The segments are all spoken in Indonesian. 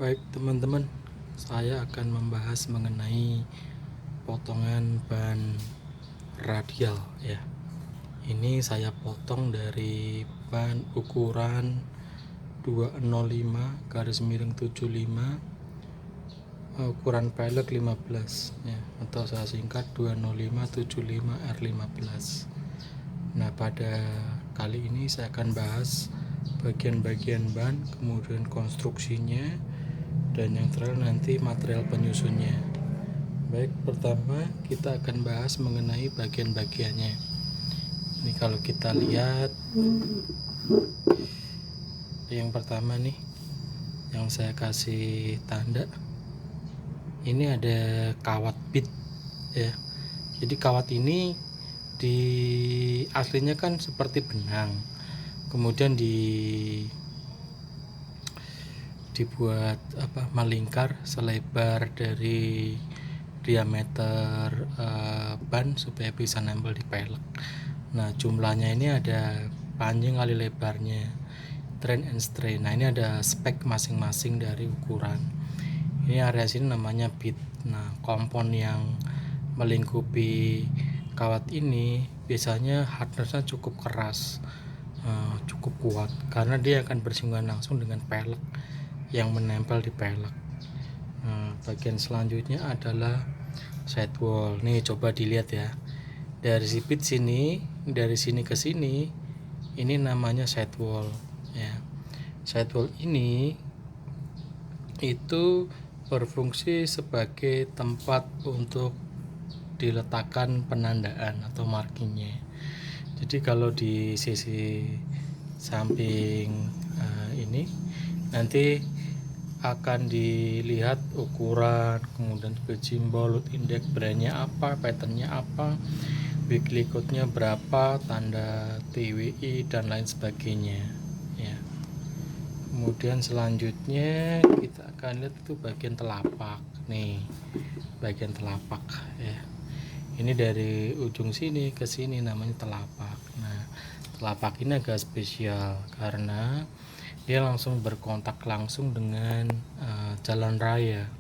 Baik teman-teman, saya akan membahas mengenai potongan ban radial ya. Ini saya potong dari ban ukuran 205/75 ukuran pelek 15 ya, atau saya singkat 205/75 R15. Nah, pada kali ini saya akan bahas bagian-bagian ban, kemudian konstruksinya, dan yang terakhir nanti material penyusunnya. Baik, pertama kita akan bahas mengenai bagian-bagiannya. Ini kalau kita lihat yang pertama nih, yang saya kasih tanda, ini ada kawat bit ya. Jadi kawat ini di aslinya kan seperti benang, kemudian dibuat melingkar selebar dari diameter ban supaya bisa nempel di pelek. Nah, jumlahnya ini ada panjang kali lebarnya, train and strain. Nah, ini ada spek masing-masing dari ukuran. Ini area sini namanya bit. Nah, kompon yang melingkupi kawat ini biasanya hardnessnya cukup keras, cukup kuat, karena dia akan bersinggungan langsung dengan pelek yang menempel di pelek. Bagian selanjutnya adalah sidewall. Nih coba dilihat ya, dari sipit sini, dari sini ke sini, ini namanya sidewall ya. Sidewall ini itu berfungsi sebagai tempat untuk diletakkan penandaan atau markingnya. Jadi kalau di sisi samping ini nanti akan dilihat ukuran, kemudian juga simbol, index brandnya apa, patternnya apa, weekly code-nya berapa, tanda TWI dan lain sebagainya ya. Kemudian selanjutnya kita akan lihat itu bagian telapak. Nih, bagian telapak ya. Ini dari ujung sini ke sini namanya telapak. Nah, telapak ini agak spesial karena dia langsung berkontak langsung dengan jalan raya,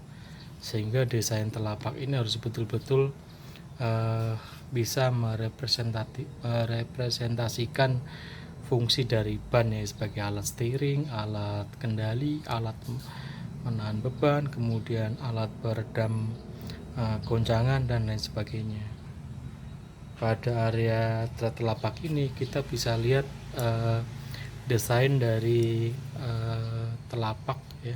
sehingga desain telapak ini harus betul-betul bisa merepresentasikan fungsi dari ban ya, sebagai alat steering, alat kendali, alat menahan beban, kemudian alat peredam goncangan dan lain sebagainya. Pada area telapak ini kita bisa lihat desain dari telapak ya.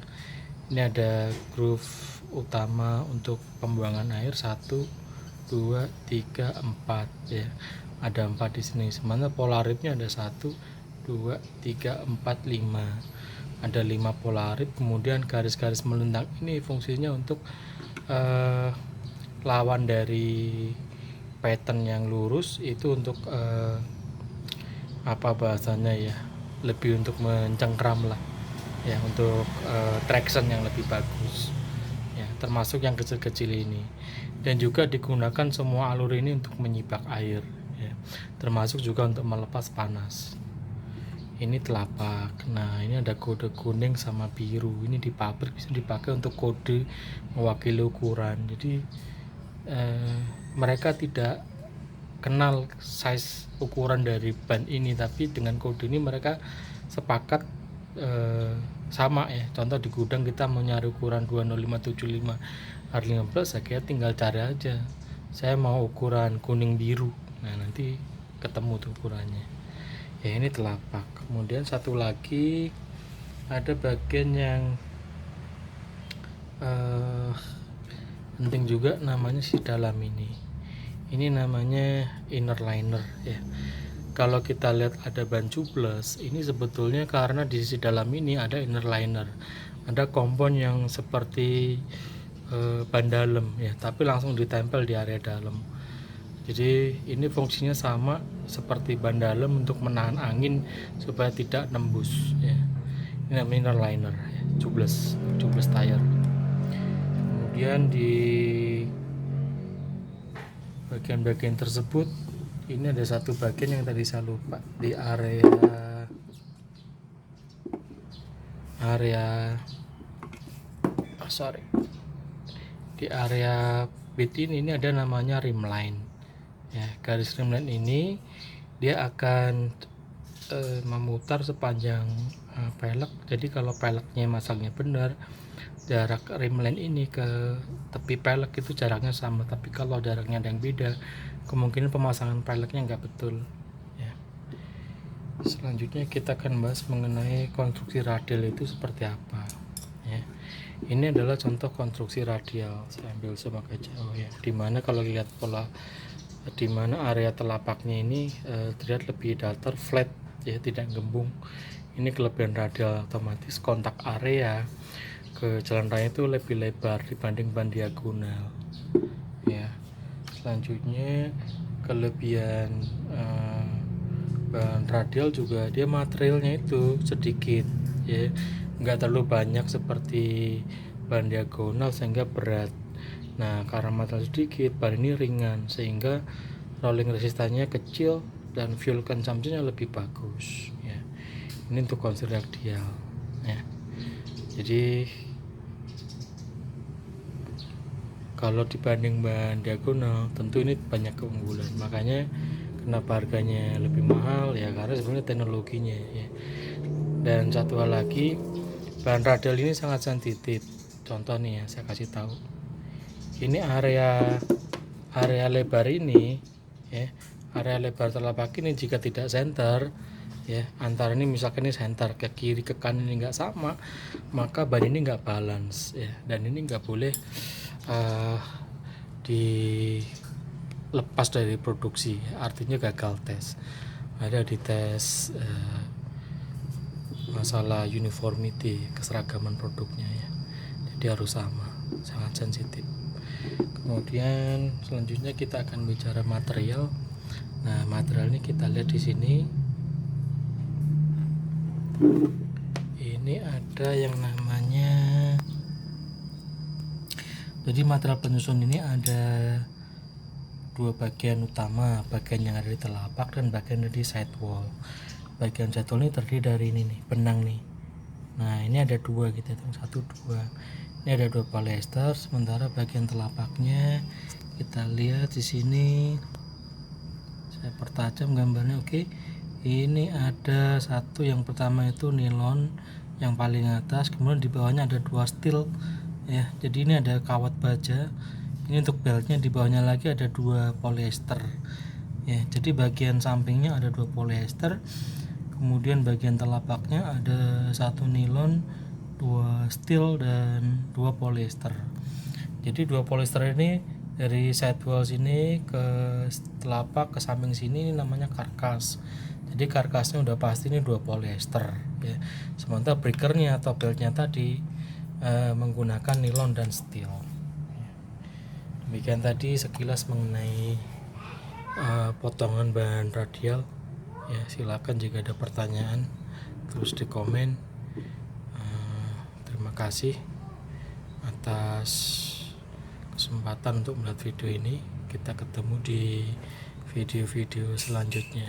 Ini ada groove utama untuk pembuangan air 1, 2, 3, 4 ya. Ada 4 di sini. Sementara polaritnya ada 1, 2, 3, 4, 5. Ada 5 polarit. Kemudian garis-garis melintang ini fungsinya untuk lawan dari pattern yang lurus itu untuk apa bahasanya ya, lebih untuk mencengkram lah ya, untuk traction yang lebih bagus ya, termasuk yang kecil-kecil ini. Dan juga digunakan semua alur ini untuk menyibak air ya, termasuk juga untuk melepas panas. Ini telapak. Nah, ini ada kode kuning sama biru. Ini di pabrik bisa dipakai untuk kode mewakili ukuran. Jadi mereka tidak kenal size ukuran dari ban ini, tapi dengan kode ini mereka sepakat sama ya. Contoh di gudang kita mau nyari ukuran 205/75 R15, saya tinggal cari aja, saya mau ukuran kuning biru. Nah, nanti ketemu tuh ukurannya ya. Ini telapak. Kemudian satu lagi ada bagian yang penting juga, namanya si dalam ini. Ini namanya inner liner ya. Kalau kita lihat ada ban tubeless, ini sebetulnya karena di sisi dalam ini ada inner liner, ada kompon yang seperti ban dalam ya, tapi langsung ditempel di area dalam. Jadi ini fungsinya sama seperti ban dalam untuk menahan angin supaya tidak nembus ya. Ini namanya inner liner ya, tubeless tire. Kemudian di bagian-bagian tersebut ini ada satu bagian yang tadi saya lupa, di area di area bit ini ada namanya rimline ya. Garis rimline ini dia akan memutar sepanjang pelek. Jadi kalau peleknya masangnya benar, jarak rimline ini ke tepi pelek itu jaraknya sama. Tapi kalau jaraknya ada yang beda, kemungkinan pemasangan peleknya nggak betul ya. Selanjutnya kita akan bahas mengenai konstruksi radial itu seperti apa ya. Ini adalah contoh konstruksi radial. Saya ambil semakin jauh ya, dimana kalau lihat pola dimana area telapaknya ini terlihat lebih datar, flat ya, tidak gembung. Ini kelebihan radial, otomatis kontak area ke jalan raya itu lebih lebar dibanding ban diagonal ya. Selanjutnya kelebihan ban radial juga dia materialnya itu sedikit ya, nggak terlalu banyak seperti ban diagonal sehingga berat. Nah, karena material sedikit, ban ini ringan sehingga rolling resistannya kecil dan fuel consumption-nya lebih bagus ya. Ini untuk konstruksi radial ya. Jadi kalau dibanding ban diagonal tentu ini banyak keunggulan, makanya kenapa harganya lebih mahal ya, karena sebenarnya teknologinya ya. Dan satu hal lagi, ban radial ini sangat sensitif. Contoh nih ya, saya kasih tahu, ini area lebar ini ya, area lebar telapak ini jika tidak center ya, antara ini misalkan ini center ke kiri ke kanan ini nggak sama, maka ban ini nggak balance ya, dan ini nggak boleh dilepas dari produksi, artinya gagal tes. Ada di tes masalah uniformity, keseragaman produknya ya, jadi harus sama, sangat sensitif. Kemudian selanjutnya kita akan bicara material. Nah, material ini kita lihat di sini. Ini ada yang namanya, jadi material penyusun ini ada dua bagian utama, bagian yang ada di telapak dan bagian dari sidewall. Bagian sidewall ini terdiri dari ini nih, benang nih. Nah, ini ada dua gitu, satu dua. Ini ada dua polyester, sementara bagian telapaknya kita lihat di sini. Saya pertajam gambarnya, oke. Ini ada satu, yang pertama itu nilon yang paling atas, kemudian di bawahnya ada dua steel ya. Jadi ini ada kawat baja. Ini untuk beltnya, di bawahnya lagi ada dua polyester ya. Jadi bagian sampingnya ada dua polyester, kemudian bagian telapaknya ada satu nilon, dua steel dan dua polyester. Jadi dua polyester ini dari sidewall sini ke telapak ke samping sini, ini namanya karkas. Jadi karkasnya udah pasti ini dua polyester ya. Sementara breakernya atau beltnya tadi menggunakan nilon dan steel. Demikian tadi sekilas mengenai potongan ban radial ya. Silakan jika ada pertanyaan terus di komen. Terima kasih atas kesempatan untuk melihat video ini. Kita ketemu di video-video selanjutnya.